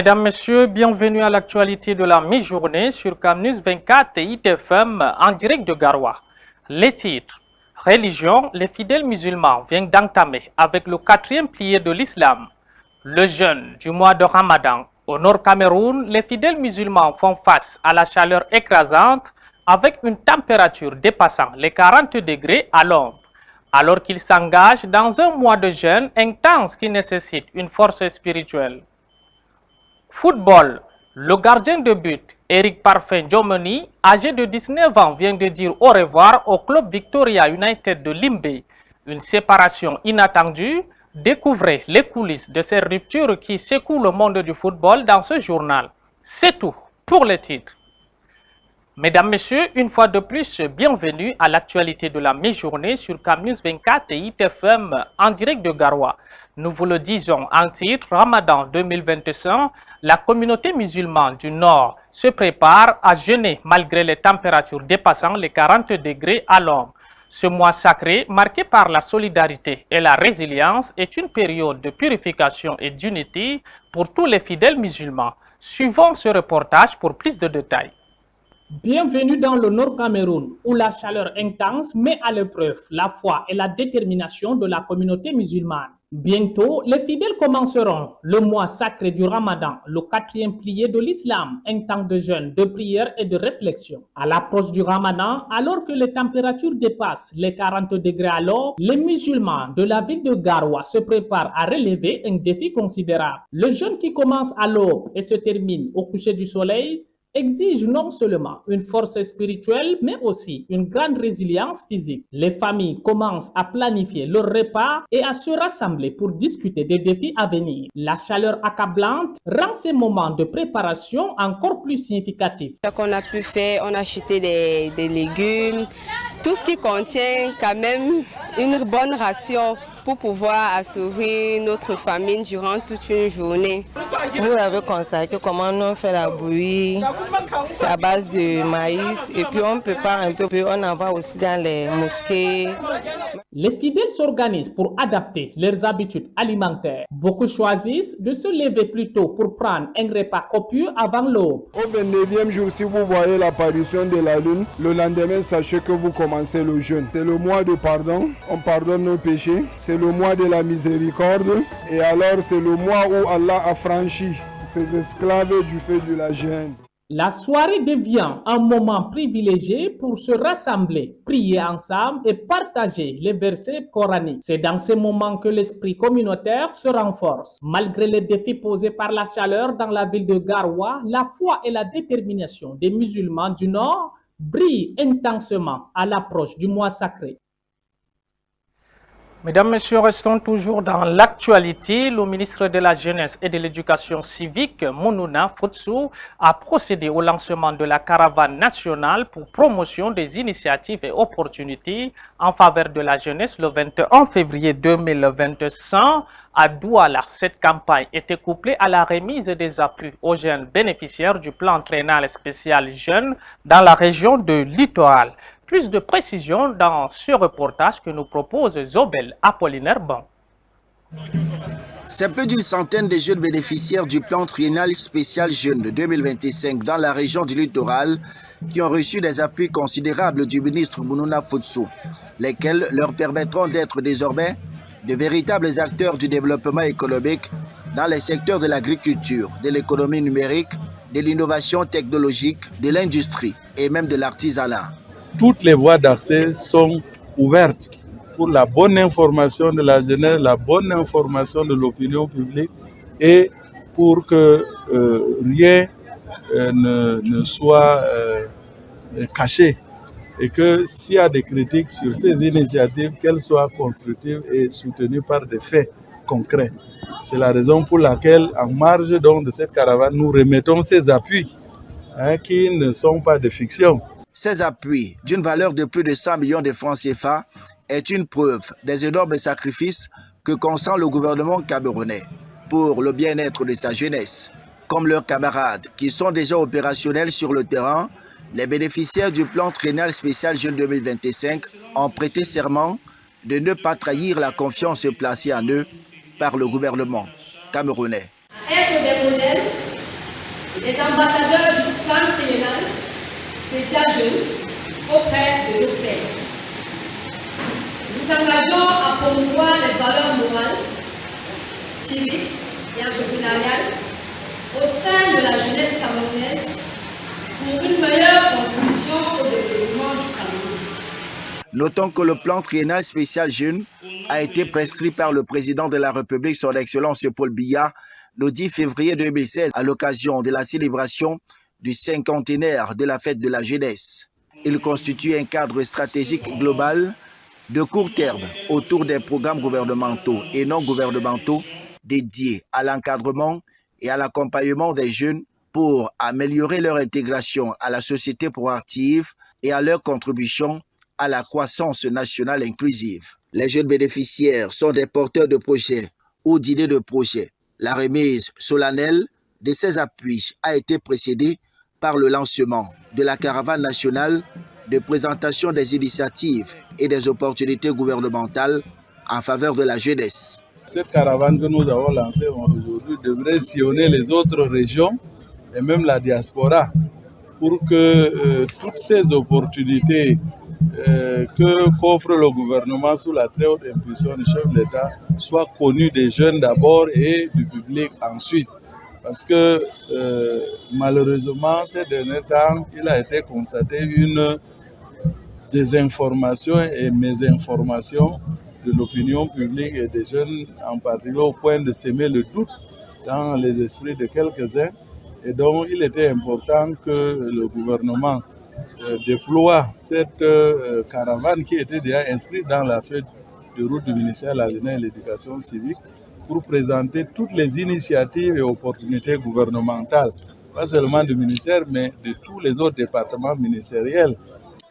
Mesdames, Messieurs, bienvenue à l'actualité de la mi-journée sur Camnus 24 et ITFM en direct de Garoua. Les titres. Religion, les fidèles musulmans viennent d'entamer avec le quatrième pilier de l'islam. Le jeûne du mois de Ramadan. Au nord Cameroun, les fidèles musulmans font face à la chaleur écrasante avec une température dépassant les 40 degrés à l'ombre. Alors qu'ils s'engagent dans un mois de jeûne intense qui nécessite une force spirituelle. Football, le gardien de but, Eric Parfait Djomoni, âgé de 19 ans, vient de dire au revoir au club Victoria United de Limbé. Une séparation inattendue. Découvrez les coulisses de ces ruptures qui secouent le monde du football dans ce journal. C'est tout pour les titres. Mesdames, Messieurs, une fois de plus, bienvenue à l'actualité de la mi-journée sur Camnus 24 et ITFM en direct de Garoua. Nous vous le disons en titre, Ramadan 2025, la communauté musulmane du Nord se prépare à jeûner malgré les températures dépassant les 40 degrés à l'ombre. Ce mois sacré, marqué par la solidarité et la résilience, est une période de purification et d'unité pour tous les fidèles musulmans. Suivons ce reportage pour plus de détails. Bienvenue dans le Nord Cameroun, où la chaleur intense met à l'épreuve la foi et la détermination de la communauté musulmane. Bientôt, les fidèles commenceront le mois sacré du Ramadan, le quatrième pilier de l'islam, un temps de jeûne, de prière et de réflexion. À l'approche du Ramadan, alors que les températures dépassent les 40 degrés à l'heure, les musulmans de la ville de Garoua se préparent à relever un défi considérable. Le jeûne qui commence à l'aube et se termine au coucher du soleil exige non seulement une force spirituelle, mais aussi une grande résilience physique. Les familles commencent à planifier leur repas et à se rassembler pour discuter des défis à venir. La chaleur accablante rend ces moments de préparation encore plus significatifs. Ce qu'on a pu faire, on a acheté des légumes, tout ce qui contient quand même une bonne ration pour pouvoir assurer notre famille durant toute une journée. Vous avez constaté comment on fait la bouillie, c'est à base de maïs et puis on prépare un peu, puis on envoie aussi dans les mosquées. Les fidèles s'organisent pour adapter leurs habitudes alimentaires. Beaucoup choisissent de se lever plus tôt pour prendre un repas copieux avant l'aube. Au 29e jour, si vous voyez l'apparition de la lune, le lendemain, sachez que vous commencez le jeûne. C'est le mois de pardon, on pardonne nos péchés. C'est le mois de la miséricorde. Et alors, c'est le mois où Allah a franchi ses esclaves du fait de la gêne. La soirée devient un moment privilégié pour se rassembler, prier ensemble et partager les versets coraniques. C'est dans ces moments que l'esprit communautaire se renforce. Malgré les défis posés par la chaleur dans la ville de Garoua, la foi et la détermination des musulmans du Nord brillent intensément à l'approche du mois sacré. Mesdames, Messieurs, restons toujours dans l'actualité. Le ministre de la Jeunesse et de l'Éducation civique, Mounouna Futsu, a procédé au lancement de la caravane nationale pour promotion des initiatives et opportunités en faveur de la jeunesse le 21 février 2025 à Douala. Cette campagne était couplée à la remise des appuis aux jeunes bénéficiaires du plan triennal spécial jeunes dans la région de Littoral. Plus de précisions dans ce reportage que nous propose Zobel Apollinaire Ban. C'est plus d'une centaine de jeunes bénéficiaires du plan triennal spécial jeunes de 2025 dans la région du littoral qui ont reçu des appuis considérables du ministre Mounouna Futsu, lesquels leur permettront d'être désormais de véritables acteurs du développement économique dans les secteurs de l'agriculture, de l'économie numérique, de l'innovation technologique, de l'industrie et même de l'artisanat. Toutes les voies d'accès sont ouvertes pour la bonne information de la jeunesse, la bonne information de l'opinion publique et pour que rien ne soit caché. Et que s'il y a des critiques sur ces initiatives, qu'elles soient constructives et soutenues par des faits concrets. C'est la raison pour laquelle, en marge donc de cette caravane, nous remettons ces appuis qui ne sont pas de fiction. Ces appuis, d'une valeur de plus de 100 millions de francs CFA, est une preuve des énormes sacrifices que consent le gouvernement camerounais pour le bien-être de sa jeunesse. Comme leurs camarades qui sont déjà opérationnels sur le terrain, les bénéficiaires du plan triennal spécial Jeunes 2025 ont prêté serment de ne pas trahir la confiance placée en eux par le gouvernement camerounais. Être des modèles les ambassadeurs du plan triennal spécial jeune auprès de nos pairs. Nous engageons à promouvoir les valeurs morales, civiques et entrepreneuriales au sein de la jeunesse camerounaise pour une meilleure contribution au développement du Cameroun. Notons que le plan triennal spécial jeune a été prescrit par le président de la République, son Excellence Paul Biya, le 10 février 2016 à l'occasion de la célébration du cinquantenaire de la fête de la jeunesse. Il constitue un cadre stratégique global de court terme autour des programmes gouvernementaux et non gouvernementaux dédiés à l'encadrement et à l'accompagnement des jeunes pour améliorer leur intégration à la société proactive et à leur contribution à la croissance nationale inclusive. Les jeunes bénéficiaires sont des porteurs de projets ou d'idées de projets. La remise solennelle de ces appuis a été précédée par le lancement de la caravane nationale de présentation des initiatives et des opportunités gouvernementales en faveur de la jeunesse. Cette caravane que nous avons lancée aujourd'hui devrait sillonner les autres régions et même la diaspora pour que toutes ces opportunités qu'offre le gouvernement sous la très haute impulsion du chef de l'État soient connues des jeunes d'abord et du public ensuite. Parce que malheureusement, ces derniers temps, il a été constaté une désinformation et mésinformation de l'opinion publique et des jeunes en particulier au point de s'aimer le doute dans les esprits de quelques-uns. Et donc, il était important que le gouvernement déploie cette caravane qui était déjà inscrite dans la feuille de route du ministère de la Jeunesse et de l'Éducation civique pour présenter toutes les initiatives et opportunités gouvernementales, pas seulement du ministère, mais de tous les autres départements ministériels.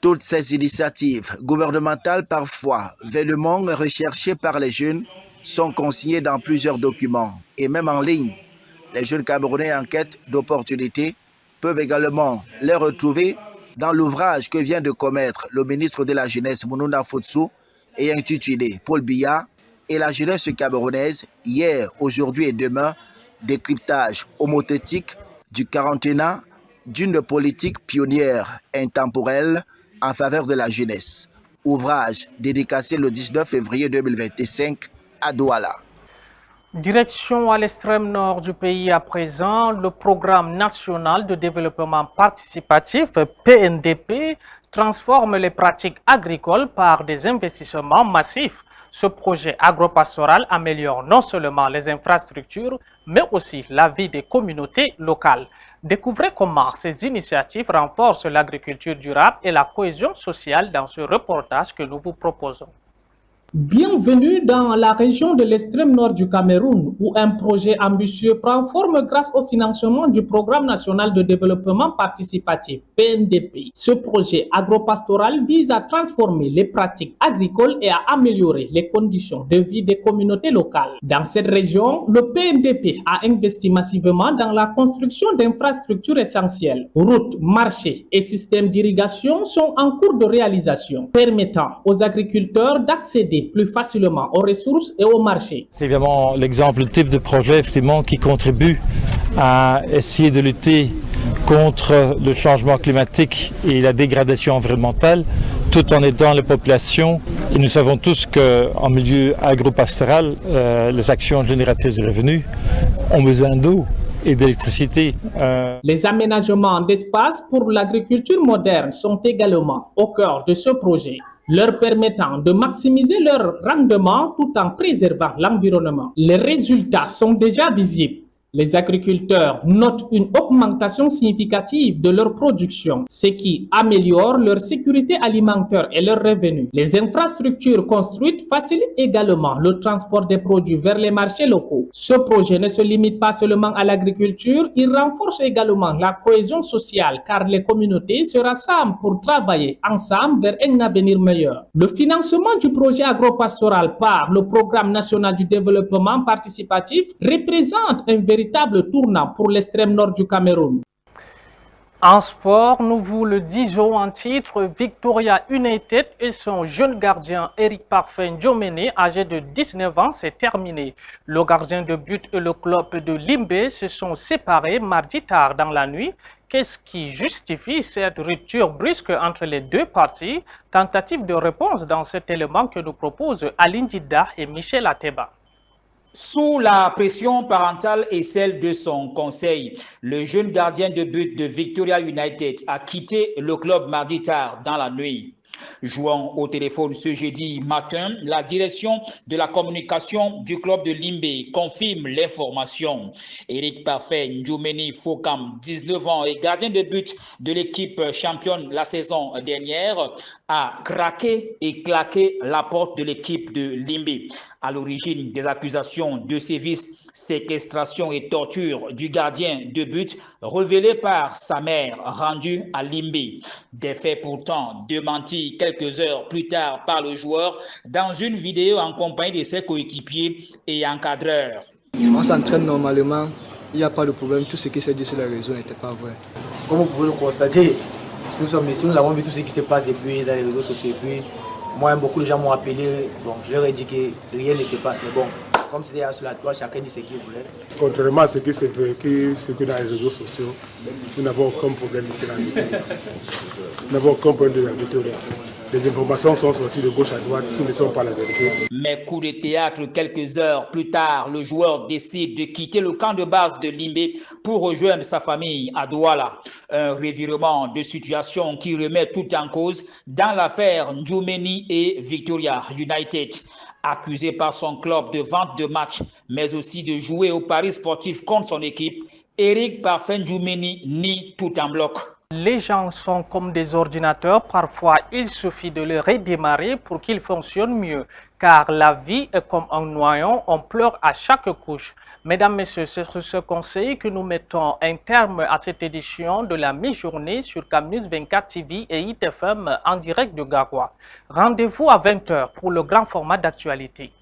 Toutes ces initiatives gouvernementales, parfois vainement recherchées par les jeunes, sont consignées dans plusieurs documents et même en ligne. Les jeunes Camerounais en quête d'opportunités peuvent également les retrouver dans l'ouvrage que vient de commettre le ministre de la Jeunesse, Mounouna Foutsou, et intitulé Paul Biya et la jeunesse camerounaise, hier, aujourd'hui et demain, décryptage homothétique du quaranténat d'une politique pionnière intemporelle en faveur de la jeunesse. Ouvrage dédicacé le 19 février 2025 à Douala. Direction à l'extrême nord du pays à présent, le Programme national de développement participatif PNDP transforme les pratiques agricoles par des investissements massifs. Ce projet agropastoral améliore non seulement les infrastructures, mais aussi la vie des communautés locales. Découvrez comment ces initiatives renforcent l'agriculture durable et la cohésion sociale dans ce reportage que nous vous proposons. Bienvenue dans la région de l'extrême nord du Cameroun, où un projet ambitieux prend forme grâce au financement du Programme national de développement participatif, PNDP. Ce projet agropastoral vise à transformer les pratiques agricoles et à améliorer les conditions de vie des communautés locales. Dans cette région, le PNDP a investi massivement dans la construction d'infrastructures essentielles. Routes, marchés et systèmes d'irrigation sont en cours de réalisation, permettant aux agriculteurs d'accéder plus facilement aux ressources et au marché. C'est évidemment l'exemple type de projet effectivement qui contribue à essayer de lutter contre le changement climatique et la dégradation environnementale tout en aidant les populations. Et nous savons tous qu'en milieu agropastoral, les actions génératrices de revenus ont besoin d'eau et d'électricité. Les aménagements d'espace pour l'agriculture moderne sont également au cœur de ce projet, leur permettant de maximiser leur rendement tout en préservant l'environnement. Les résultats sont déjà visibles. Les agriculteurs notent une augmentation significative de leur production, ce qui améliore leur sécurité alimentaire et leurs revenus. Les infrastructures construites facilitent également le transport des produits vers les marchés locaux. Ce projet ne se limite pas seulement à l'agriculture, il renforce également la cohésion sociale car les communautés se rassemblent pour travailler ensemble vers un avenir meilleur. Le financement du projet agropastoral par le Programme national du développement participatif représente un véritable tournant pour l'extrême nord du Cameroun. En sport, nous vous le disons en titre, Victoria United et son jeune gardien Eric Parfait Ndiomene, âgé de 19 ans, s'est terminé. Le gardien de but et le club de Limbe se sont séparés mardi tard dans la nuit. Qu'est-ce qui justifie cette rupture brusque entre les deux parties? Tentative de réponse dans cet élément que nous proposent Aline Dida et Michel Ateba. Sous la pression parentale et celle de son conseil, le jeune gardien de but de Victoria United a quitté le club mardi tard dans la nuit. Jouant au téléphone ce jeudi matin, la direction de la communication du club de Limbe confirme l'information. Eric Parfait Ndiomene Fokam, 19 ans et gardien de but de l'équipe championne la saison dernière, a craqué et claqué la porte de l'équipe de Limbe. À l'origine des accusations de sévices, séquestration et torture du gardien de but révélées par sa mère rendue à Limbe. Des faits pourtant démentis quelques heures plus tard par le joueur dans une vidéo en compagnie de ses coéquipiers et encadreurs. On s'entraîne normalement, il n'y a pas de problème, tout ce qui s'est dit sur la réseau n'était pas vrai. Comme vous pouvez le constater, nous sommes ici, nous avons vu tout ce qui se passe depuis dans les réseaux sociaux. Et puis, moi, beaucoup de gens m'ont appelé, donc je leur ai dit que rien ne se passe. Mais bon, comme c'était sur la toile, chacun dit ce qu'il voulait. Contrairement à ce qui s'est vécu dans les réseaux sociaux, nous n'avons aucun problème ici dans la Victoria. Nous n'avons aucun problème de la Victoria. Les informations sont sorties de gauche à droite qui ne sont pas la vérité. Mais coup de théâtre, quelques heures plus tard, le joueur décide de quitter le camp de base de Limbe pour rejoindre sa famille à Douala. Un revirement de situation qui remet tout en cause dans l'affaire Ndiomene et Victoria United. Accusé par son club de vente de matchs, mais aussi de jouer au paris sportif contre son équipe, Eric Parfait Ndiomene nie tout en bloc. Les gens sont comme des ordinateurs, parfois il suffit de les redémarrer pour qu'ils fonctionnent mieux. Car la vie est comme un noyau, on pleure à chaque couche. Mesdames, Messieurs, c'est sur ce conseil que nous mettons un terme à cette édition de la mi-journée sur CamNews 24 TV et ITFM en direct de Garoua. Rendez-vous à 20 h pour le grand format d'actualité.